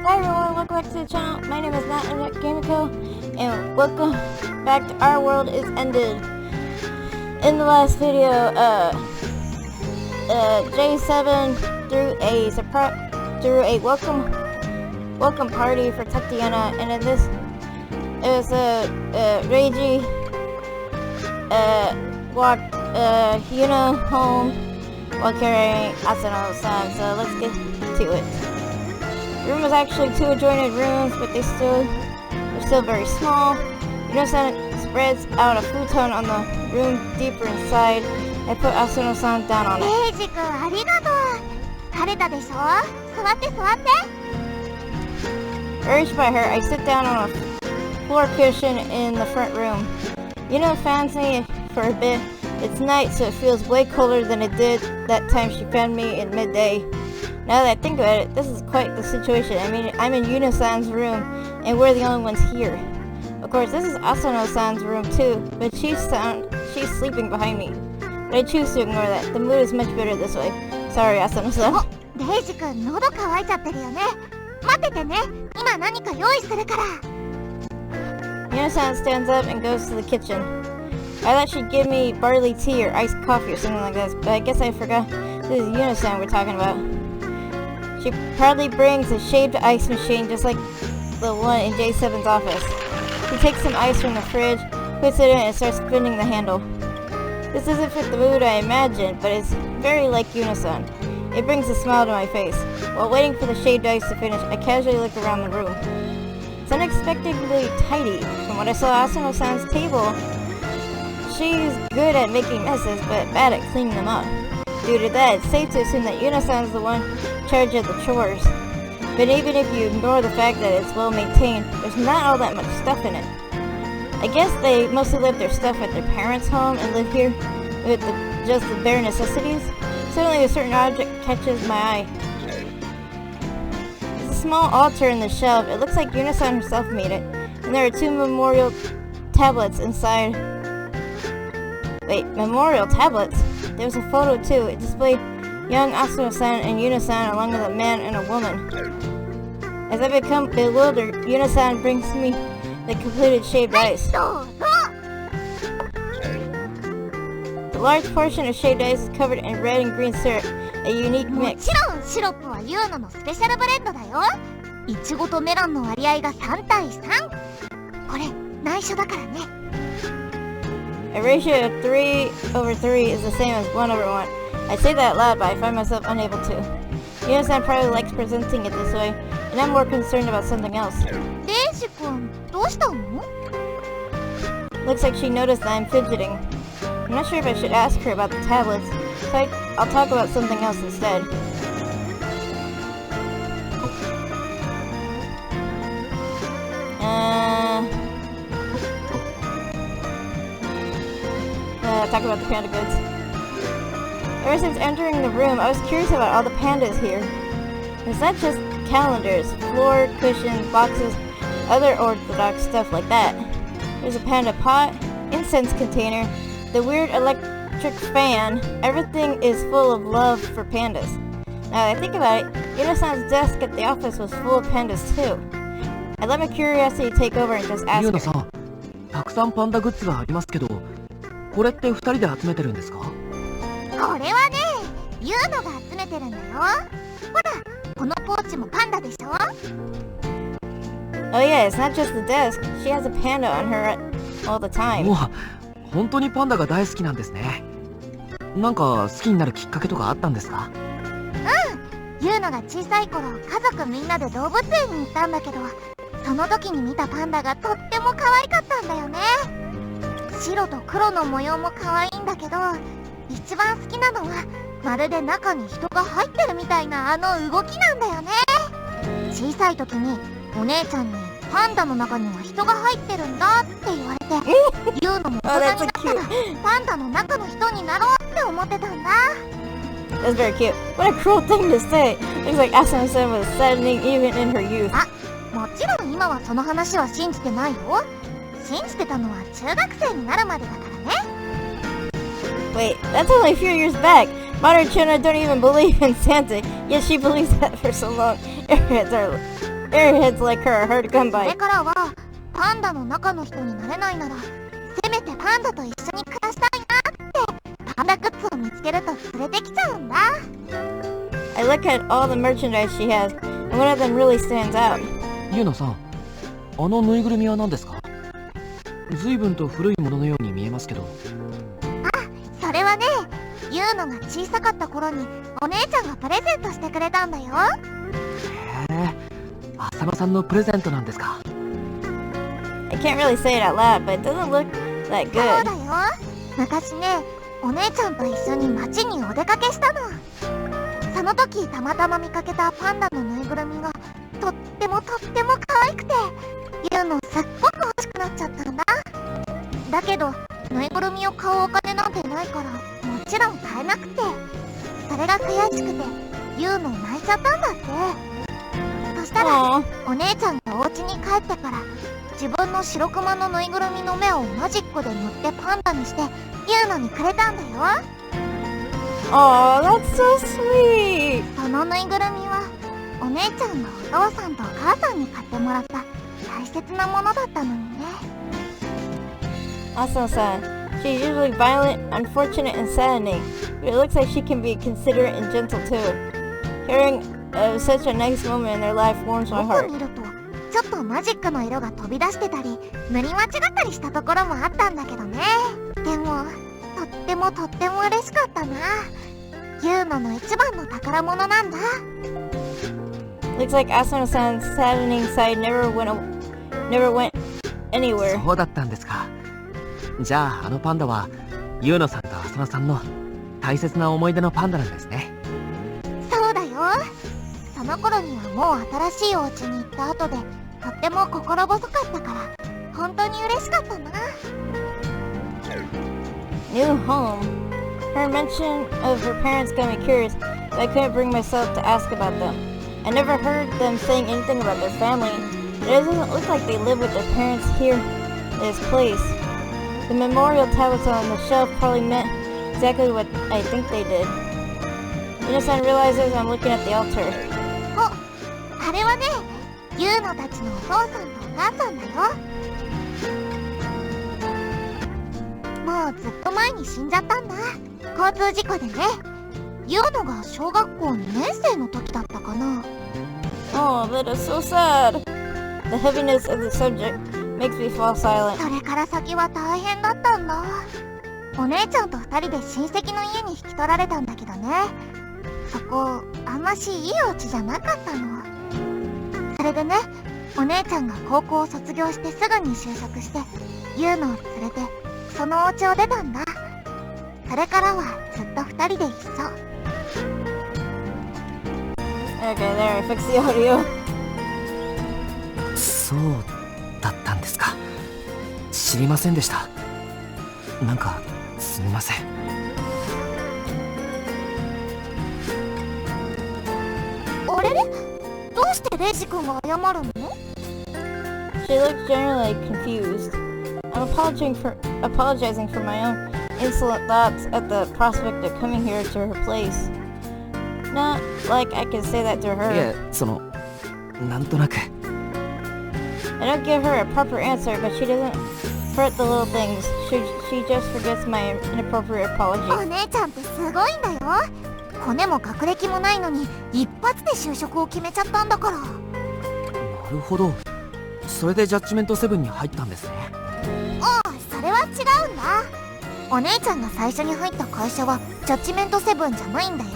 Hi everyone, welcome back to the channel. My name is Nat Gamiko, and welcome back to Our World Is Ended. In the last video, J7 threw a welcome party for Tatiana, and in this, it was Reiji walked Yuno home while carrying Asano-san. So let's get to it. The room was actually two adjoining rooms, but they're still very small. Yuno-san spreads out a futon on the room deeper inside and put Asano-san down on it. Reiji君、ありがとう。晴れたでしょ？座って座って。Urged by her, I sit down on a floor cushion in the front room. Yuno fans me for a bit. It's night, so it feels way colder than it did that time she fanned me in midday. Now that I think about it, this is quite the situation. I mean, I'm in Yuno-san's room, and we're the only ones here. Of course, this is Asano-san's room too, but she's sleeping behind me. But I choose to ignore that. The mood is much better this way. Sorry, Asano-san. レイジ君、喉乾いちゃってるよね。待っててね。今何か用意するから。Yuno-san stands up and goes to the kitchen. I thought she'd give me barley tea or iced coffee or something like this, but I guess I forgot this is Yuno-san we're talking about. She proudly brings a shaved ice machine just like the one in J7's office. She takes some ice from the fridge, puts it in, and starts spinning the handle. This doesn't fit the mood I imagined, but it's very like Yuno-san. It brings a smile to my face. While waiting for the shaved ice to finish, I casually look around the room. It's unexpectedly tidy. From what I saw at Asano-san's table, she's good at making messes, but bad at cleaning them up. Due to that, it's safe to assume that Yuno-san is the one in charge of the chores. But even if you ignore the fact that it's well maintained, there's not all that much stuff in it. I guess they mostly left their stuff at their parents' home and live here with just the bare necessities. Suddenly a certain object catches my eye. There's a small altar in the shelf. It looks like Yuno-san herself made it. And there are two memorial tablets inside. Wait, memorial tablets? There was a photo too. It displayed young Asano-san and Yuno-san along with a man and a woman. As I become bewildered, Yuno-san brings me the completed shaved ice. The large portion of shaved ice is covered in red and green syrup, a unique mix. もちろんシロップはユーノのスペシャルブレンドだよ。イチゴとメロンの割合が3対3。これ内緒だからね。A ratio of 3/3 is the same as 1/1. I say that out loud, but I find myself unable to. Yuno-san probably likes presenting it this way, and I'm more concerned about something else. レイジ君、どうしたの？ Looks like she noticed that I'm fidgeting. I'm not sure if I should ask her about the tablets, so I'll talk about something else instead. Talk about the panda goods. Ever since entering the room, I was curious about all the pandas here. It's not just calendars, floor, cushions, boxes, other orthodox stuff like that. There's a panda pot, incense container, the weird electric fan. Everything is full of love for pandas. Now that I think about it, Yuno-san's desk at the office was full of pandas too. I let my curiosity take over and just ask her. Yuno-san, たくさんパンダグッズがありますけど、これって2人で集めてるんですか？これはね、ユーノが集めてるんだよ。ほら、このポーチもパンダでしょ？ Oh yeah, it's not just the desk. She has a panda on her all the time. うわ、本当にパンダが大好きなんですね。なんか好きになるきっかけとかあったんですか？ユーノが小さい頃、家族みんなで動物園に行ったんだけど、その時に見たパンダがとっても可愛かったんだよね。白と黒の模様も可愛いんだけど、一番好きなのはまるで中に人が入ってるみたいなあの動きなんだよね。小さい時にお姉ちゃんにパンダの中には人が入ってるんだって言われて、ユーノも大人になったらパンダの中の人になろうって思ってたんだ。That's very cute. What a cruel thing to say. Looks like Asano-san was saddening even in her youth. あ、もちろん今はその話は信じてないよ。信じてたのは中学生になるまでだからね。Wait, that's only a few years back. Modern children don't even believe in Santa, yet she believes that for so long. Her heads are Airheads like her are hard to come それ by. からはパンダの中の人になれないならせめてパンダと一緒に暮らしたいなってパンダグッズを見つけると連れてきちゃうんだ。 I look at all the merchandise she has, and one of them really stands out. ユーノさん、あのぬいぐるみは何ですか？随分と古いもののように見えますけど。それはね、ユーノが小さかった頃にお姉ちゃんがプレゼントしてくれたんだよ。へえ、浅野さんのプレゼントなんですか。 I can't really say it out loud, but it doesn't look that そう good. だよ。昔ね、お姉ちゃんと一緒に街にお出かけしたの。その時たまたま見かけたパンダのぬいぐるみがとっても可愛くて、ユーノすっごく欲しくなっちゃったんだ。だけどぬいぐるみを買うお金なんてないからもちろん買えなくて、それが悔しくてユーノ泣いちゃったんだって。そしたら Aw. お姉ちゃんがお家に帰ってから自分の白クマのぬいぐるみの目をマジックで塗ってパンダにしてユーノにくれたんだよ。 Aw, that's so sweet. そのぬいぐるみはお姉ちゃんのお父さんとお母さんに買ってもらった大切なものだったのにね。 Asano-san. She's usually violent, unfortunate, and saddening, but it looks like she can be considerate and gentle too. Hearing of such a nice moment in their life warms my よく heart. 見るとちょっとマジックの色が飛び出してたり塗り間違ったりしたところもあったんだけどね。でもとっても嬉しかったな。ユーノの一番の宝物なんだ。 Looks like Asano-san's saddening side never went anywhere. そうだったんですか。じゃああのパンダはユーノさんと浅野さんの大切な思い出のパンダなんですね。そうだよ。その頃にはもう新しいお家に行った後でとっても心細かったから本当に嬉しかったな。 New home. Her mention of her parents got me curious, but I couldn't bring myself to ask about them. I never heard them saying anything about their family. It doesn't look like they live with their parents here in this place. The memorial tablets on the shelf probably meant exactly what I think they did. Yuno-san realizes I'm looking at the altar. あれはね、ユーノたちのお父さんとお母さんだよ。もうずっと前に死んじゃったんだ。交通事故でね。ユーノが小学校2年生の時だったかな。 Oh, that is so sad. The heaviness of the subject makes me fall silent. それから先は大変だったんだ。お姉ちゃんと2人で親戚の家に引き取られたんだけどね。そこあんましいいお家じゃなかったの。それでね、お姉ちゃんが高校を卒業してすぐに就職してユーノを連れてそのお家を出たんだ。それからはずっと2人で一緒。 Okay, there, I fixed the audio. そうだったんですか。知りませんでした。なんかすみません。あれれ、どうしてレイジ君が謝るの？ She looks generally confused. I'm apologizing for my own insolent thoughts at the prospect of coming here to her place. Not like I can say that to い her. え、なんとなく。 I don't give her a proper answer, but she doesn't fret the little things. She just forgets my inappropriate お apology. 姉ちゃんってすごいんだよ。骨も学歴もないのに一発で就職を決めちゃったんだから。なるほど。それでジャッジメント7に入ったんですね。ああ、それは違うんだ。お姉ちゃんが最初に入った会社はジャッジメント7じゃないんだよ。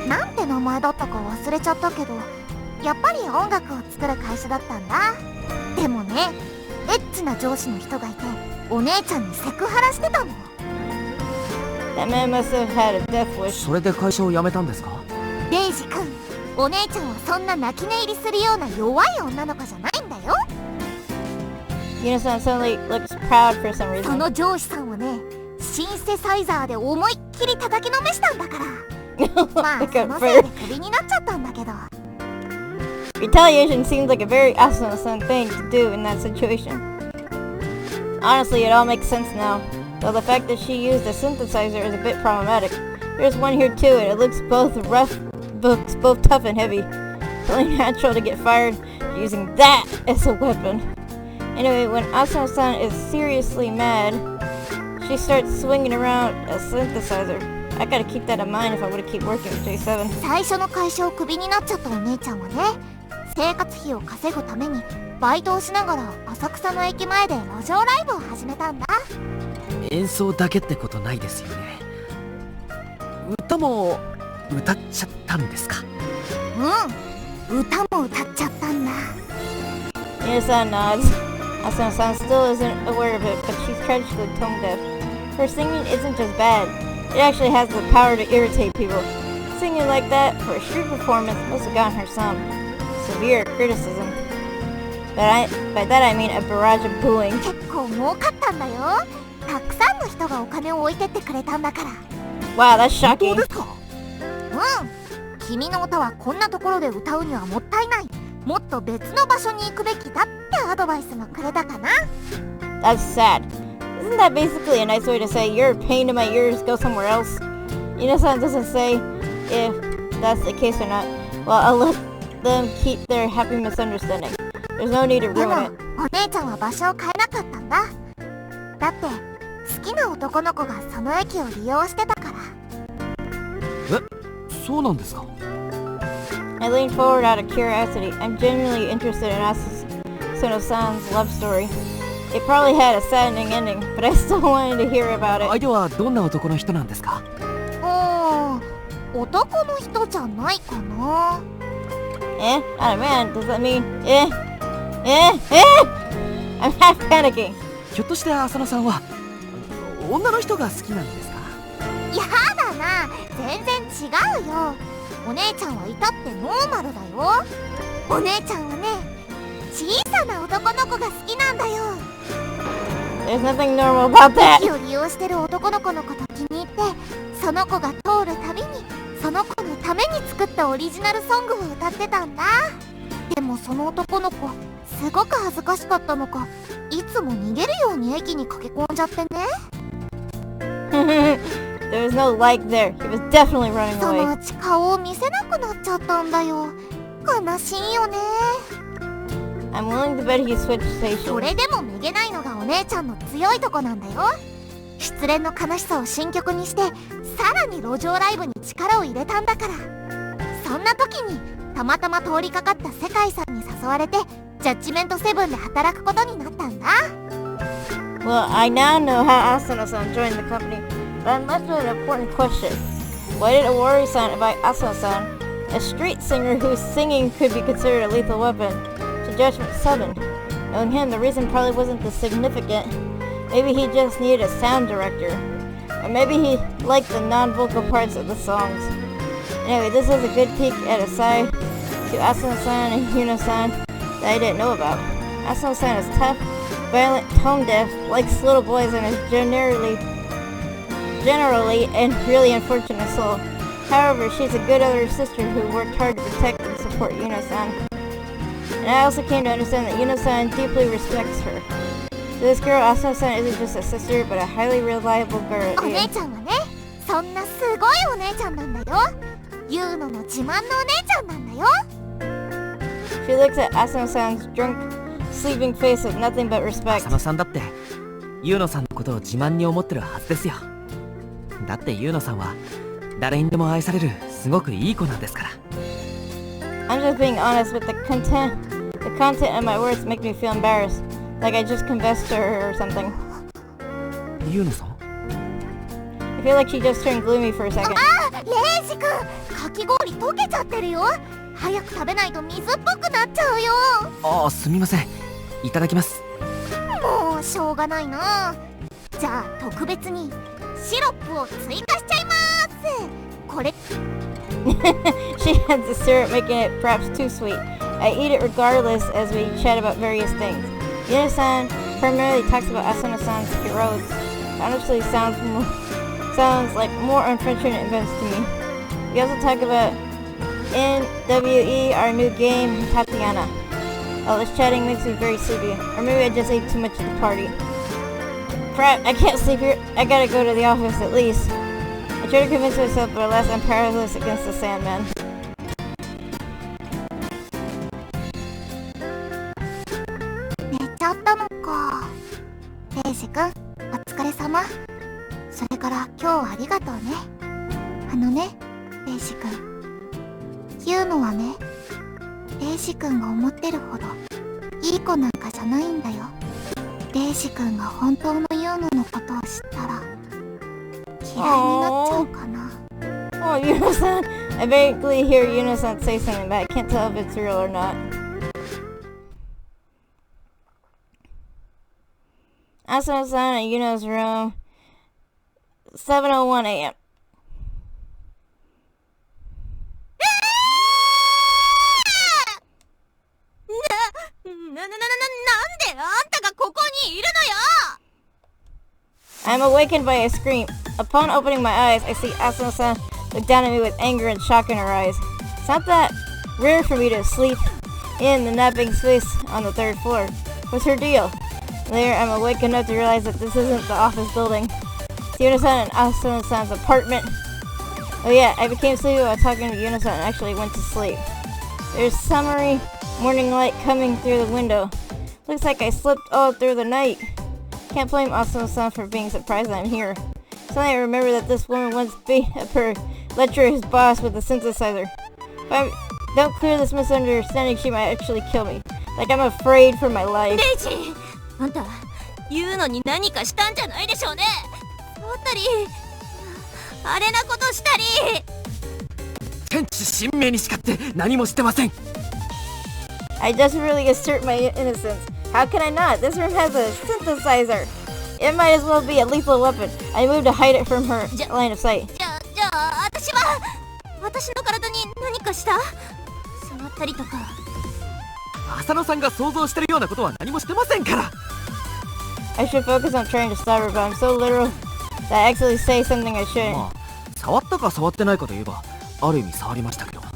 なんて名前だったか忘れちゃったけど、やっぱり音楽を作る会社だったんだ。でもね、エッチな上司の人がいてお姉ちゃんにセクハラしてたの。 That man must have had a death wish. それで会社を辞めたんですか？レイジ君、お姉ちゃんはそんな泣き寝入りするような弱い女の子じゃないんだよ。 Yuno-san suddenly looks proud for some そ reason. の上司さんをね、シンセサイザーで思いっきり叩きのめしたんだから。まあ Like そ a のせい bird. でクビになっちゃったんだけど。 Retaliation seems like a very Asano-san thing to do in that situation. Honestly, it all makes sense now, though the fact that she used a synthesizer is a bit problematic. There's one here too, and it looks both tough and heavy. Totally natural to get fired using that as a weapon. Anyway, when Asano-san is seriously mad, she starts swinging around a synthesizer. I gotta keep that in mind if I want to keep working with J7. 最初の会社をクビになっちゃったお姉ちゃんはね、生活費を稼ぐためにバイトをしながら浅草の駅前で路上ライブを始めたんだ。演奏だけってことないですよね。歌も歌っちゃったんですか？うん、歌も歌っちゃったんだ。Yuno-san nods. Asano-san still isn't aware of it, but she's tragically tone deaf. Her singing isn't just bad, it actually has the power to irritate people. Singing like that for a street performance must have gotten her some severe criticism. By that I mean a barrage of booing. 結構儲かったんだよ。たくさんの人がお金を置いてってくれたんだから。Wow, that's shocking. 本当ですか？うん。君の歌はこんなところで歌うにはもったいない。もっと別の場所に行くべきだってアドバイスもくれたかな。 That's sad. Isn't that basically a nice way to say, you're a pain in my ears, go somewhere else? Yuno-san doesn't say if that's the case or not. Well, I'll let them keep their happy misunderstanding. There's no need to でも ruin it. お姉ちゃんは場所を変えなかったんだ。だって好きな男の子がその駅を利用してたから。そうなんですか？ I leaned forward out of curiosity. I'm genuinely interested in Asano-san's love story. It probably had a saddening ending, but I still wanted to hear about it. 相手はどんな男の人なんですか？男の人じゃないかな。Eh? Not a man. Does that mean I'm half panicking. ひょっとして浅野さんは女の人が好きなんですか？やだな、全然違うよ。お姉ちゃんはいたってノーマルだよ。お姉ちゃんはね、小さな男の子が好きなんだよ。There's nothing normal about that. 駅を利用してる男の子のこと気に入って、その子が通るたびにその子のために作ったオリジナルソングを歌ってたんだ。でもその男の子すごく恥ずかしかったのか、いつも逃げるように駅に駆け込んじゃってね。There was no like there. He was definitely running その away. うち顔を見せなくなっちゃったんだよ。悲しいよね。I'm willing to bet he switched そ stations. れでもめげないのがお姉ちゃんの強いとこなんだよ。失恋の悲しさを新曲にしてさらに路上ライブに力を入れたんだから。そんな時にたまたま通りかかった世界さんに誘われてジャッジメントセブンで働くことになったんだ。 Well, I now know how Asano-san joined the company, but I'm left with an important question. Why did Awari-san invite Asano-san, a street singer whose singing could be considered a lethal weapon, to Judgment 7? Knowing him, the reason probably wasn't this significant. Maybe he just needed a sound director. Or maybe he liked the non-vocal parts of the songs. Anyway, this is a good peek at a side to Asano-san and Yuno-san that I didn't know about. Asano-san is tough, violent, tone deaf, likes little boys, and is generally and really unfortunate soul. However, she's a good older sister who worked hard to protect and support Yuno-san. And I also came to understand that Yuno-san deeply respects her. So this girl, Asano-san, isn't just a sister, but a highly reliable girl. お姉ちゃんはね、そんなすごいお姉ちゃんなんだよ。ユーノの自慢のお姉ちゃんなんだよ。 She looks at Asano-san's drunk, sleeping face with nothing but respect. 浅野さんだってユーノさんのことを自慢に思ってるはずですよ。だってユーノさんは誰にでも愛されるすごくいい子なんですから。 I'm just being honest with the content. The content of my words make me feel embarrassed, like I just confessed to her or something. ユーノさん？ I feel like she just turned gloomy for a second. レイジ君、かき氷溶けちゃってるよ。早く食べないと水っぽくなっちゃうよ。ああ、すみません。いただきます。もうしょうがないな。じゃあ特別にシロップを追加しちゃいます。これ She adds the syrup, making it perhaps too sweet. I eat it regardless as we chat about various things. Yuno-san primarily talks about Asano-san's heroes. Honestly, sounds like more unfortunate events to me. We also talk about NWE, our new game, Tatiana. All this chatting makes me very sleepy. Or maybe I just ate too much at the party. Crap, I can't sleep here. I gotta go to the office at least. I try to convince myself, but alas, I'm powerless against the Sandman. ったのか。レイジ君、お疲れ様。それから今日はありがとうね。レイジ君、ユーノはね、レイジ君が思ってるほどいい子なんかじゃないんだよ。レイジ君が本当のユーノのことを知ったら嫌いになっちゃうかな。Oh, Yuno-san. I vaguely hear Yuno-san say something, but I can't tell if it's real or not. Asano-san in Yuno's room. 7:01 a.m. なんであんたがここにいるのよ。 I'm awakened by a scream. Upon opening my eyes, I see Asano-san look down at me with anger and shock in her eyes. It's not that rare for me to sleep in the napping space on the 3rd floor. What's her deal? Later, I'm awake enough to realize that this isn't the office building. It's Yuno-san and Asano-san's apartment. Oh yeah, I became sleepy while talking to Yuno-san and actually went to sleep. There's summery morning light coming through the window. Looks like I slept all through the night. Can't blame Asano-san for being surprised I'm here. Suddenly I remember that this woman once beat up her lecturer's boss with a synthesizer. If I don't clear this misunderstanding, she might actually kill me. Like I'm afraid for my life. レイジ、あんたユーノに何かしたんじゃないでしょうね。触ったりあれなことしたり。天地神明に誓って何もしてません。 I just really assert my innocence. How can I not? This room has a synthesizer. It might as well be a lethal weapon. I moved to hide it from her line of sight. じゃあ私の体に何かした？触ったりとか。浅野さんが想像してるようなことは何もしてませんから。 I should focus on trying to stop her, but I'm so literal that I actually say something I shouldn't. まあ、触ったか触ってないかといえば、ある意味触りましたけど。は？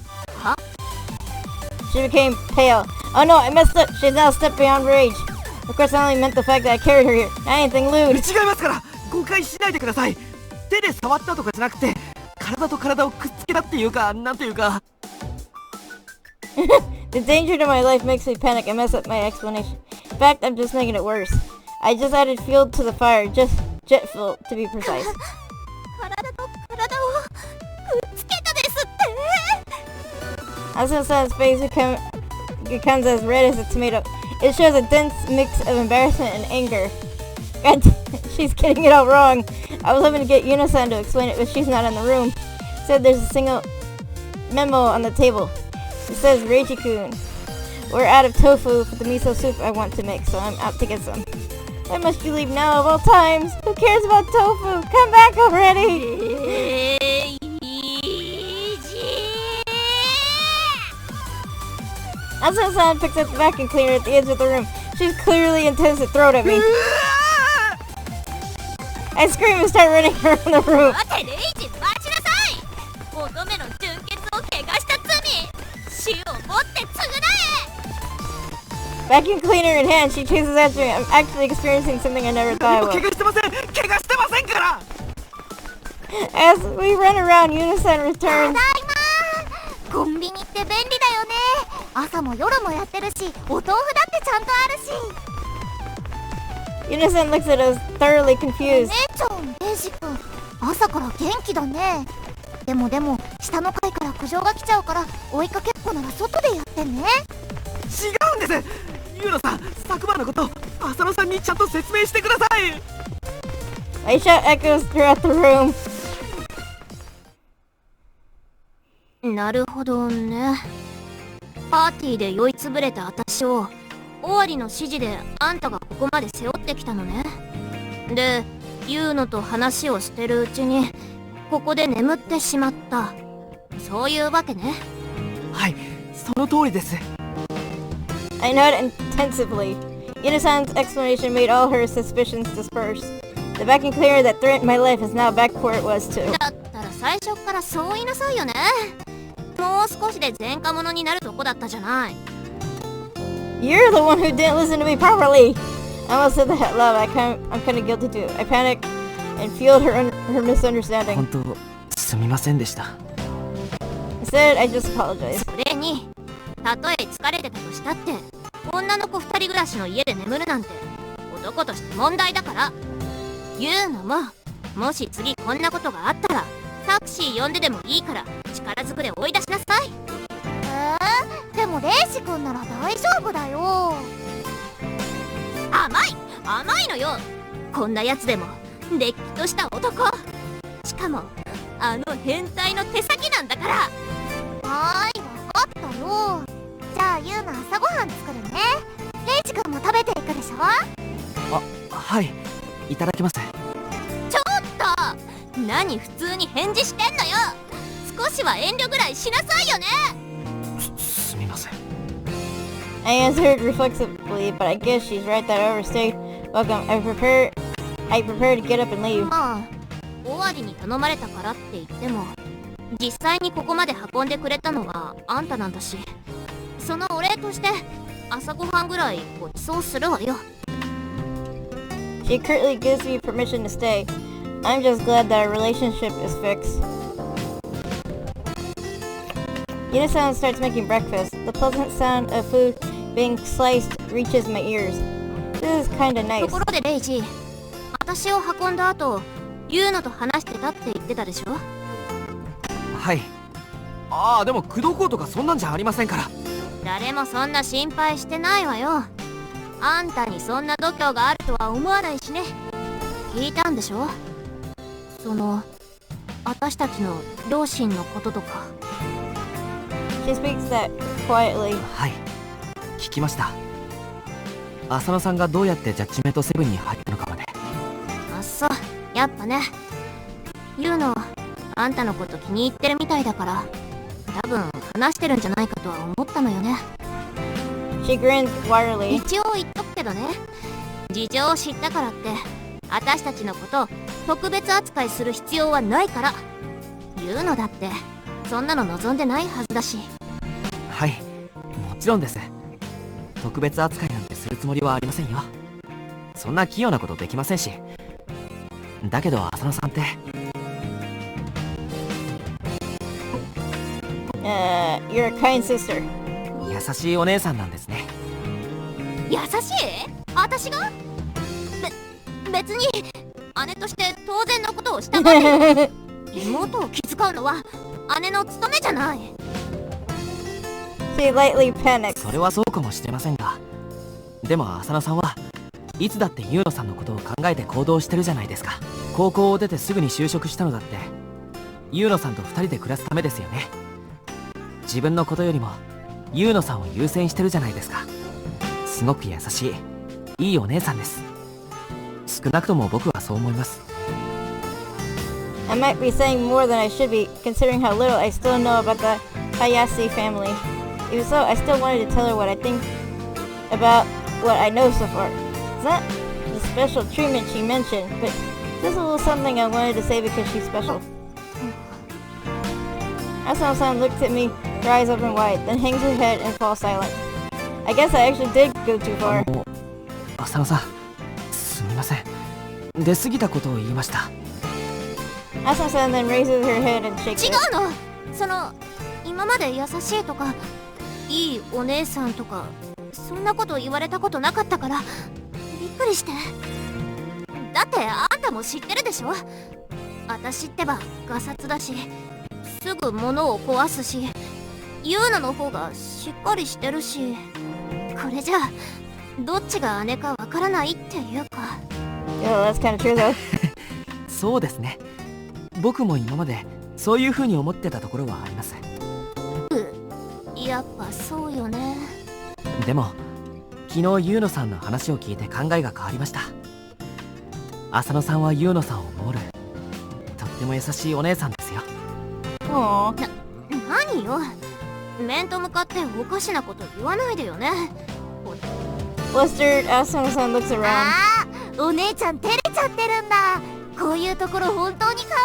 She became pale. Oh no, I messed up. She's now a step beyond rage. Of course, I only meant the fact that I carried her here. Not anything lewd. 違いますから、誤解しないでください。手で触ったとかじゃなくて、体と体をくっつけたっていうか、なんていうか。The danger to my life makes me panic and mess up my explanation. In fact, I'm just making it worse. I just added fuel to the fire, just jet fuel to be precise. 体と体をくっつけたですって。 Asano-san's face becomes as red as a tomato. It shows a dense mix of embarrassment and anger. God, she's getting it all wrong. I was hoping to get Yuno-san to explain it, but she's not in the room. Instead, there's a single memo on the table. It says, Reiji-kun, we're out of tofu for the miso soup I want to make, so I'm out to get some. Why must you leave now of all times? Who cares about tofu? Come back already! Asano-san picks up the vacuum cleaner at the edge of the room. She's clearly intends to throw it at me. I scream and start running around the room. 待てレイジ、待ちなさい。乙女の純血を怪我した罪、死をもって償え。 Vacuum cleaner in hand, she chases after me. I'm actually experiencing something I never thought I 怪 would. 我してません。怪我してませんから。 As we run around, Yuno-san returns. ただいま。コンビニって便利だよね。朝も夜もやってるし、お豆腐だってちゃんとあるし。 Yuno-san looks at us, thoroughly お confused. 姉ちゃん、レイジ君、朝から元気だね。でも下の階から苦情が来ちゃうから、追いかけっこなら外でやってね。違うんです。ユーノさん、昨晩のこと浅野さんにちゃんと説明してください。 My shout echoes throughout the room. なるほどね。パーティーで酔いつぶれた私を尾張の指示であんたがここまで背負ってきたのね。で、ユーノと話をしてるうちにここで眠ってしまった。そういうわけね。はい、その通りです。 I nod intensively. Yuno-san's explanation made all her suspicions disperse. The vacuum cleaner that threatened my life is now back where it was too. だったら最初からそう言いなさいよね。もう少しで前科者になるとこだったじゃない。You're the one who didn't listen to me properly! I almost said that out loud. I'm kind of guilty too. I panicked and fueled her misunderstanding. 本当すみませんでした。 Instead, I just apologized. それに、たとえ疲れてたとしたって、女の子2人暮らしの家で眠るなんて男として問題だから。ユーノももし次こんなことがあったらタクシー呼んででもいいから力ずくで追い出しなさい。でもレイジ君なら大丈夫だよ。甘いのよ。こんなやつでもれっきとした男、しかもあの変態の手先なんだから。はーい、分かったよ。じゃあユーの朝ごはん作るね。レイジ君も食べていくでしょ。はい、いただきます。ちょっと何普通に返事してんのよ。少しは遠慮ぐらいしなさいよね。すみません。 I answered reflexively, but I guess she's right that I overstayed welcome. I prepare to get up and leave. まあ終わりに頼まれたからって言っても実際にここまで運んでくれたのはあんたなんだし、そのお礼として朝ごはんぐらいごちそうするわよ。She curtly gives me permission to stay. I'm just glad that our relationship is fixed. Yuno-san starts making breakfast. The pleasant sound of food being sliced reaches my ears. This is kinda と nice. ころでレイジ、私を運んだ後ユーノと話してたって言ってたでしょ。はい。でも口説こうとかそんなんじゃありませんから。誰もそんな心配してないわよ。あんたにそんな度胸があるとは思わないしね。聞いたんでしょ、その私たちの両親のこととか。 She speaks that quietly. はい、聞きました。浅野さんがどうやってジャッジメント7に入ったのかまで。あっそう、やっぱね。ユーノあんたのこと気に入ってるみたいだから多分話してるんじゃないかとは思ったのよね。 She grins widely. 一応言っとくけどね、事情を知ったからって私たちのこと特別扱いする必要はないから。ユーノだってそんなの望んでないはずだし。はい、もちろんです。特別扱いなんてするつもりはありませんよ。そんな器用なことできませんし。だけど浅野さんってYou're a kind sister. 優しいお姉さんなんですね。優しい？私が？別に姉として当然のことをしたまで妹を気遣うのは姉の務めじゃない。 She lightly panics. それはそうかもしれませんが、でも浅野さんはいつだってユーノさんのことを考えて行動してるじゃないですか。高校を出てすぐに就職したのだってユーノさんと2人で暮らすためですよね。自分のことよりもユーノさんを優先してるじゃないですか。すごく優しいいいお姉さんです。少なくとも僕はそう思います。 I might be saying more than I should be, considering how little I still know about the Hayashi family. Even so, I still wanted to tell her what I think about what I know so far. It's not the special treatment she mentioned, but just a little something I wanted to say because she's special. Asano-san looks at me, her eyes open wide, then hangs her head and falls silent. I guess I actually did go too far. 浅野さん、すみません。出過ぎたことを言いました。Asano-san then raises her head and shakes 違 it. うの。その今まで優しいとかいいお姉さんとかそんなこと言われたことなかったからびっくりして。だってあんたも知ってるでしょ、私ってばガサツだしすぐ物を壊すし、ユーノの方がしっかりしてるし、これじゃどっちが姉かわからないっていうか。 Yeah, that's kind of true though. そうですね。僕も今までそういう風に思ってたところはあります。やっぱそうよね。でも昨日ユーノさんの話を聞いて考えが変わりました。浅野さんはユーノさんを守るとっても優しいお姉さんですよ。 Aww. 何よ、面と向かっておかしなこと言わないでよね。 Flustered, Asano-san looks around. あー、お姉ちゃん照れちゃってるんだ。こういうところ本当に可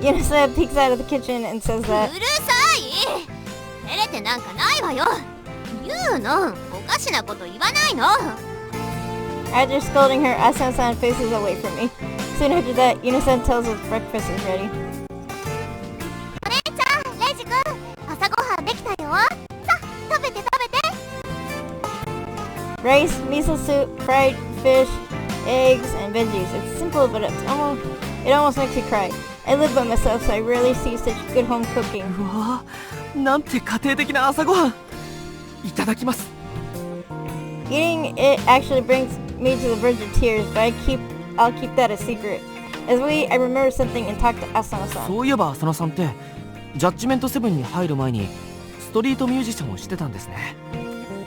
愛いよね。 Yuno-san peeks out of the kitchen and says う that. るさい。照れてなんかないわよ。言うの、おかしなこと言わないの。 After scolding her, Asano-san faces away from me. Soon after that, Yuno-san tells us breakfast is ready. お姉ちゃん、レイジ君、朝ごはんできたよ。さ、食べて食べて。Rice, miso soup, fried fish, eggs, and veggies. It's simple, but it almost makes you cry. I live by myself, so I rarely see such good home cooking. うわー、なんて家庭的な朝ごはん。いただきます。 Eating it actually brings me to the verge of tears, but I'll keep that a secret. As I remember something and talk to Asano-san. そういえば浅野さんってジャッジメントセブンに入る前にストリートミュージシャンをしてたんですね。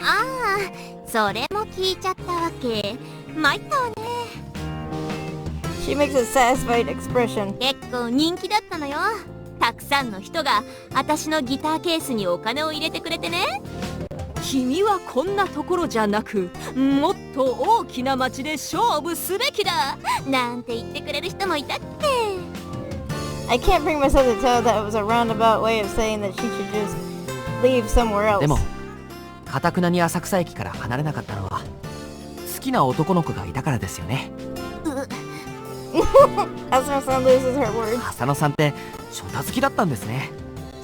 ああ、それも聞いちゃったわけ。参ったわね。 She makes a satisfied expression. 結構人気だったのよ。たくさんの人が私のギターケースにお金を入れてくれてね。君はこんなところじゃなく、もっと大きな町で勝負すべきだなんて言ってくれる人もいたっけ。 I can't bring myself to tell that it was a roundabout way of saying that she should just leave somewhere else. でも堅くなに浅草駅から離れなかったのは好きな男の子がいたからですよね。Asano-san loses her words. 浅野さんってショタ好きだったんですね。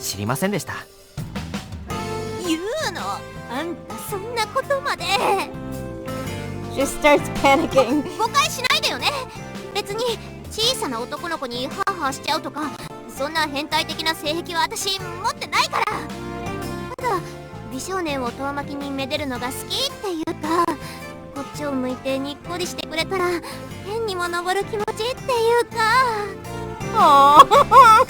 知りませんでした。言うの、あんたそんなことまで。 She starts panicking. 誤解しないでよね。別に小さな男の子にハーハーしちゃうとか、そんな変態的な性癖は私持ってないから。ただ美少年を遠巻きにめでるのが好きっていうか、こっちを向いてにっこりしてくれたら天にも昇る気持ちっていうか。Aww.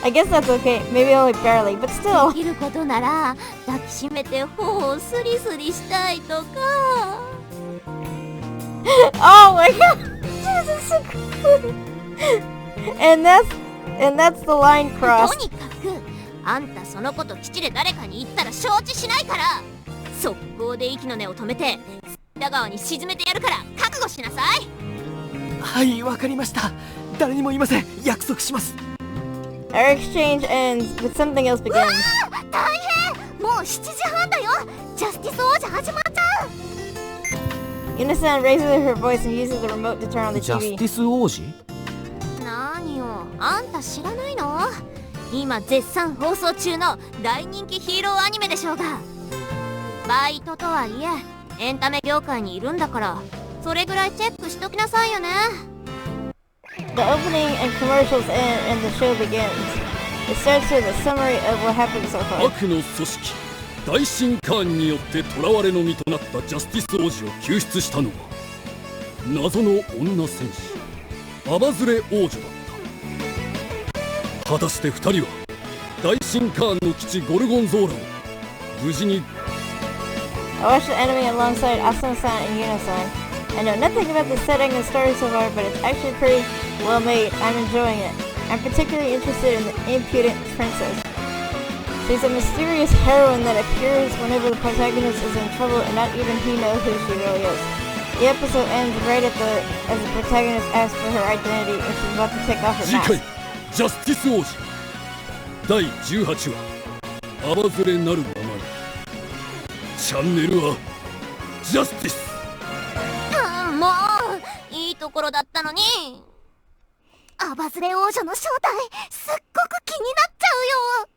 I guess that's okay. Maybe only barely, but で still. きることなら抱きしめて頬をスリスリしたいとか。Oh my god. Jesus, so cool. And that's the line と crossed. にかくあんたそのこと基地で誰かに言ったら承知しないから、速攻で息の根を止めて北川に沈めてやるから覚悟しなさい。はい、わかりました。誰にも言いません。約束します。 Our exchange ends, but something else begins. 大変、もう7時半だよ。ジャスティス王者始まっちゃう。 Yuno-san raises her voice and uses the remote to turn on the ジャス TV. ティス王子？何よ、あんた知らないの？今絶賛放送中の大人気ヒーローアニメでしょうが。バイトとはいえエンタメ業界にいるんだから、それぐらいチェックしときなさいよね。 The opening and commercials end and the show begins. It starts with a summary of what happened so far. 悪の組織大神カーンによって囚われの身となったジャスティス王子を救出したのは謎の女戦士アバズレ王女だった。果たして2人は大神カーンの基地ゴルゴンゾーラを無事に。 I watched the anime alongside Asano-san and Yuno-san. I know nothing about the setting and story so far, but it's actually pretty well made. I'm enjoying it. I'm particularly interested in the impudent princess. She's a mysterious heroine that appears whenever the protagonist is in trouble and not even he knows who she really is. The episode ends right as the protagonist asks for her identity and she's about to take off her 次 mask. 回ジャスティス王子第18話アバズレなるままに。チャンネルはジャスティス。もういいところだったのに。アバズレ王女の正体すっごく気になっちゃうよ。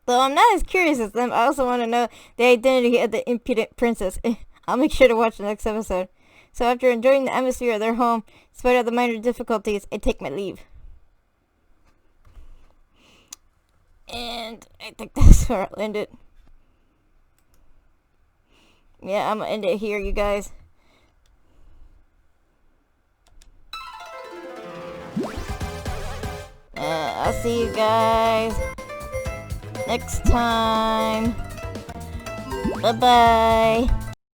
Though I'm not as curious as them, I also want to know the identity of the impudent princess. I'll make sure to watch the next episode. So after enjoying the atmosphere of their home, in spite of the minor difficulties, I take my leave. And I think that's where I'll end it. Yeah, I'm gonna end it here, you guys. I'll see you guys next time. Bye-bye.